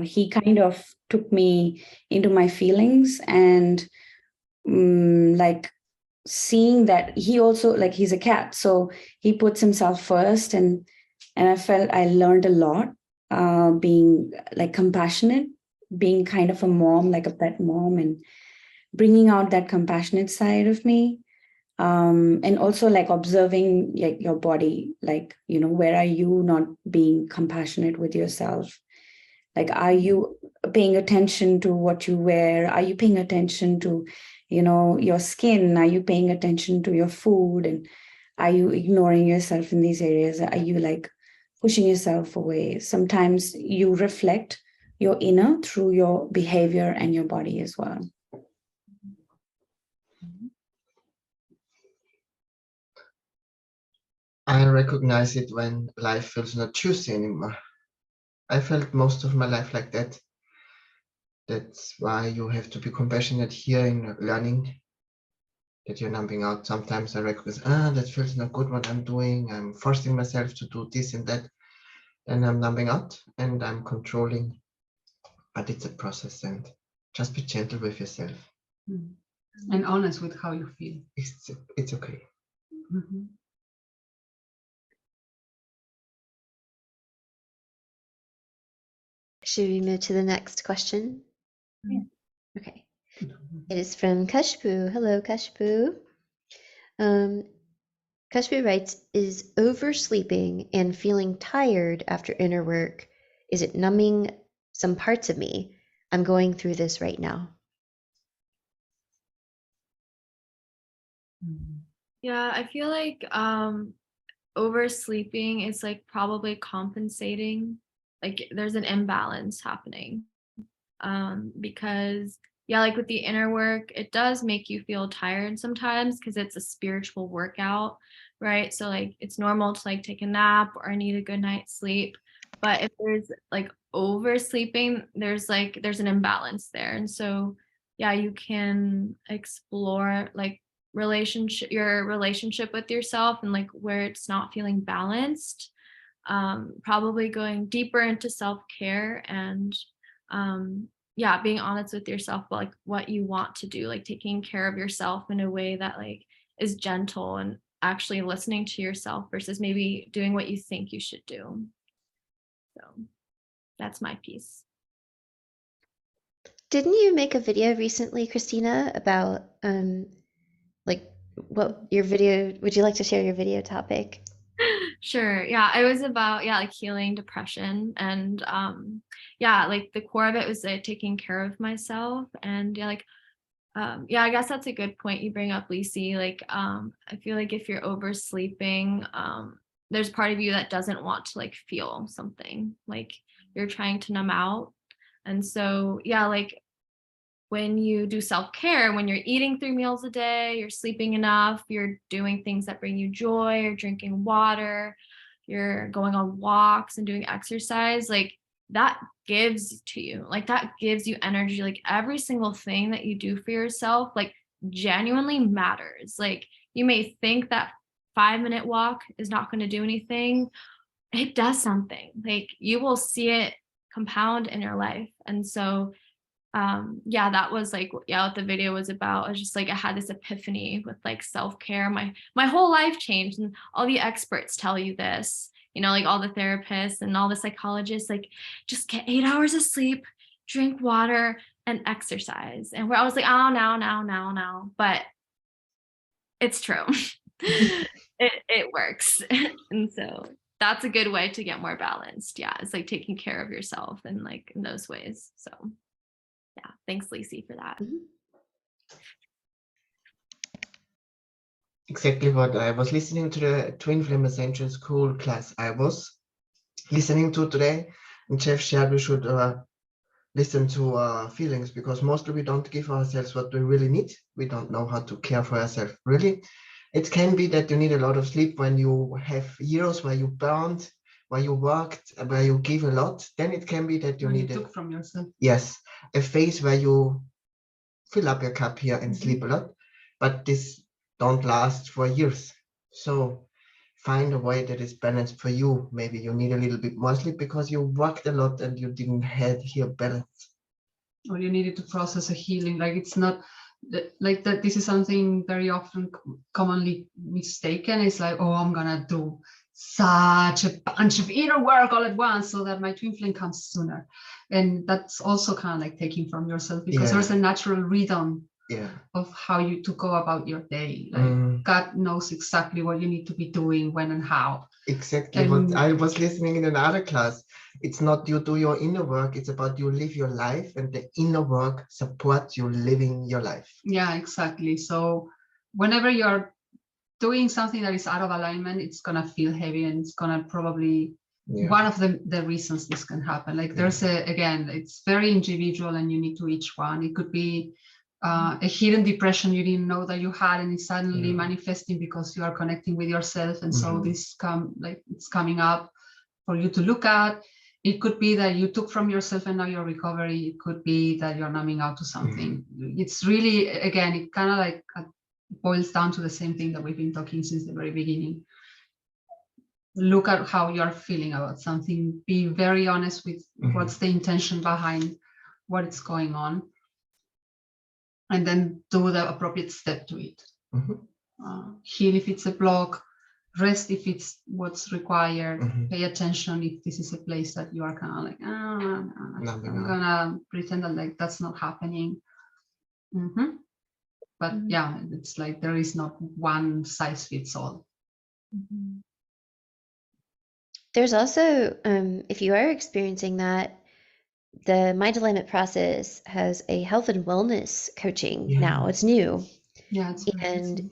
he kind of took me into my feelings, and like seeing that he also, like, he's a cat, so he puts himself first, and I felt I learned a lot, being like compassionate, being kind of a mom, like a pet mom, and bringing out that compassionate side of me. And also like observing like your body, like, you know, where are you not being compassionate with yourself? Like, are you paying attention to what you wear? Are you paying attention to, you know, your skin? Are you paying attention to your food? And are you ignoring yourself in these areas? Are you like pushing yourself away? Sometimes you reflect your inner through your behavior and your body as well. I recognize it when life feels not juicy anymore. I felt most of my life like that. That's why you have to be compassionate here in learning that you're numbing out. Sometimes I recognize, that feels not good what I'm doing. I'm forcing myself to do this and that. And I'm numbing out and I'm controlling. But it's a process, and just be gentle with yourself. And honest with how you feel. It's okay. Should we move to the next question? Yeah. Okay. It is from Kashpu. Hello, Kashpu. Kashpu writes, is oversleeping and feeling tired after inner work, is it numbing some parts of me? I'm going through this right now. Yeah, I feel like oversleeping is like probably compensating. Like there's an imbalance happening. Because yeah, like with the inner work, it does make you feel tired sometimes because it's a spiritual workout, right? So like it's normal to like take a nap or need a good night's sleep. But if there's like oversleeping, there's an imbalance there. And so yeah, you can explore like your relationship with yourself and like where it's not feeling balanced. Probably going deeper into self-care and yeah, being honest with yourself about like what you want to do, like taking care of yourself in a way that like is gentle and actually listening to yourself versus maybe doing what you think you should do. So that's my piece. Didn't you make a video recently, Christina, about like what your video, would you like to share your video topic? Sure. Yeah, it was about like healing depression and yeah, like the core of it was like taking care of myself and yeah, like yeah, I guess that's a good point you bring up, Lacey. Like I feel like if you're oversleeping, there's part of you that doesn't want to like feel something, like you're trying to numb out. And so yeah, like when you do self-care, when you're eating 3 meals a day, you're sleeping enough, you're doing things that bring you joy, you're drinking water, you're going on walks and doing exercise, like that gives to you, like that gives you energy. Like every single thing that you do for yourself, like genuinely matters. Like you may think that 5-minute walk is not going to do anything. It does something. Like you will see it compound in your life. And so yeah, that was like what the video was about. I was just like I had this epiphany with like self-care. My whole life changed, and all the experts tell you this, like all the therapists and all the psychologists, like just get 8 hours of sleep, drink water, and exercise. And where I was like, oh, now, but it's true. it works. And so that's a good way to get more balanced. Yeah, it's like taking care of yourself and like in those ways. So yeah, thanks, Lacey, for that. Exactly what I was listening to the Twin Flame Ascension School class I was listening to today, and Jeff shared we should listen to our feelings, because mostly we don't give ourselves what we really need. We don't know how to care for ourselves really. It can be that you need a lot of sleep when you have years where you burned, where you worked, where you give a lot. Then it can be that you need took from yourself. Yes, a phase where you fill up your cup here and sleep a lot, but this don't last for years. So find a way that is balanced for you. Maybe you need a little bit more sleep because you worked a lot and you didn't have here balance. Or you needed to process a healing. Like it's not like that. This is something very often commonly mistaken. It's like, oh, I'm gonna do such a bunch of inner work all at once so that my twin flame comes sooner. And that's also kind of like taking from yourself, because there's a natural rhythm of how you to go about your day. Like God knows exactly what you need to be doing, when and how. Exactly what I was listening in another class. It's not you do your inner work, it's about you live your life, and the inner work supports you living your life. Yeah, exactly. So whenever you're doing something that is out of alignment, it's gonna feel heavy, and it's gonna probably one of the reasons this can happen. Like there's again, it's very individual and unique to each one. It could be a hidden depression you didn't know that you had, and it's suddenly manifesting because you are connecting with yourself, and so this it's coming up for you to look at. It could be that you took from yourself and now you're recovering. It could be that you're numbing out to something. It's really, again, it kind of like boils down to the same thing that we've been talking since the very beginning. Look at how you're feeling about something. Be very honest with what's the intention behind what is going on, and then do the appropriate step to it. Heal if it's a block, rest if it's what's required, pay attention if this is a place that you are kind of like, I'm gonna pretend that like that's not happening. But yeah, it's like there is not one size fits all. There's also, if you are experiencing that, the Mind Alignment process has a health and wellness coaching now. It's new. Yeah, it's and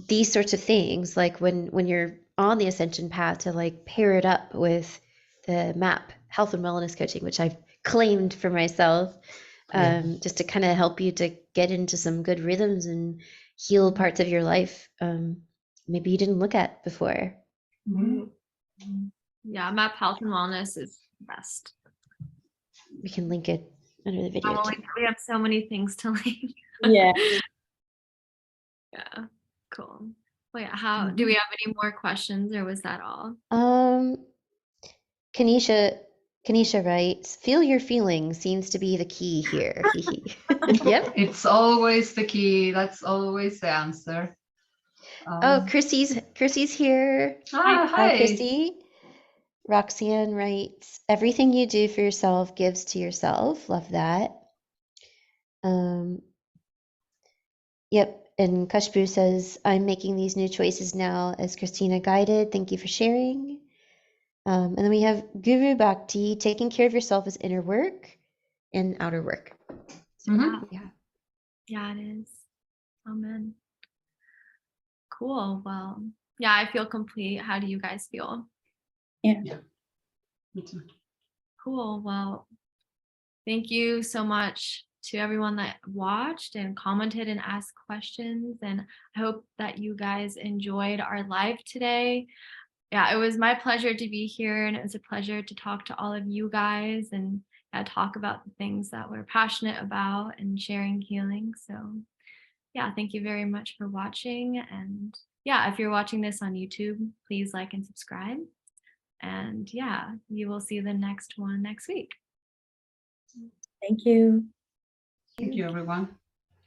these sorts of things, like when you're on the ascension path to like pair it up with the MAP health and wellness coaching, which I've claimed for myself, just to kind of help you to get into some good rhythms and heal parts of your life maybe you didn't look at before. Mhm. Yeah, MAP Health and Wellness is the best. We can link it under the video too. We have so many things to link. Yeah. Yeah, cool. Well, yeah, do we have any more questions, or was that all? Kanisha writes, feel your feelings seems to be the key here. Yep. It's always the key. That's always the answer. Oh, Chrissy's here. Hi. Hi, Chrissy. Roxanne writes, everything you do for yourself gives to yourself. Love that. Yep. And Kashbu says, I'm making these new choices now as Christina guided. Thank you for sharing. And then we have Guru Bhakti, taking care of yourself is inner work and outer work. So, Yeah, it is. Amen. Cool. Well, yeah, I feel complete. How do you guys feel? Me too. Cool. Well, thank you so much to everyone that watched and commented and asked questions. And I hope that you guys enjoyed our live today. Yeah, it was my pleasure to be here, and it was a pleasure to talk to all of you guys and talk about the things that we're passionate about and sharing healing. So yeah, thank you very much for watching. And yeah, if you're watching this on YouTube, please like and subscribe. And yeah, you will see the next one next week. Thank you. Thank you, everyone.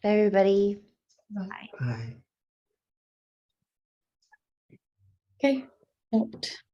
bye, everybody. Bye. Bye. Okay. Note.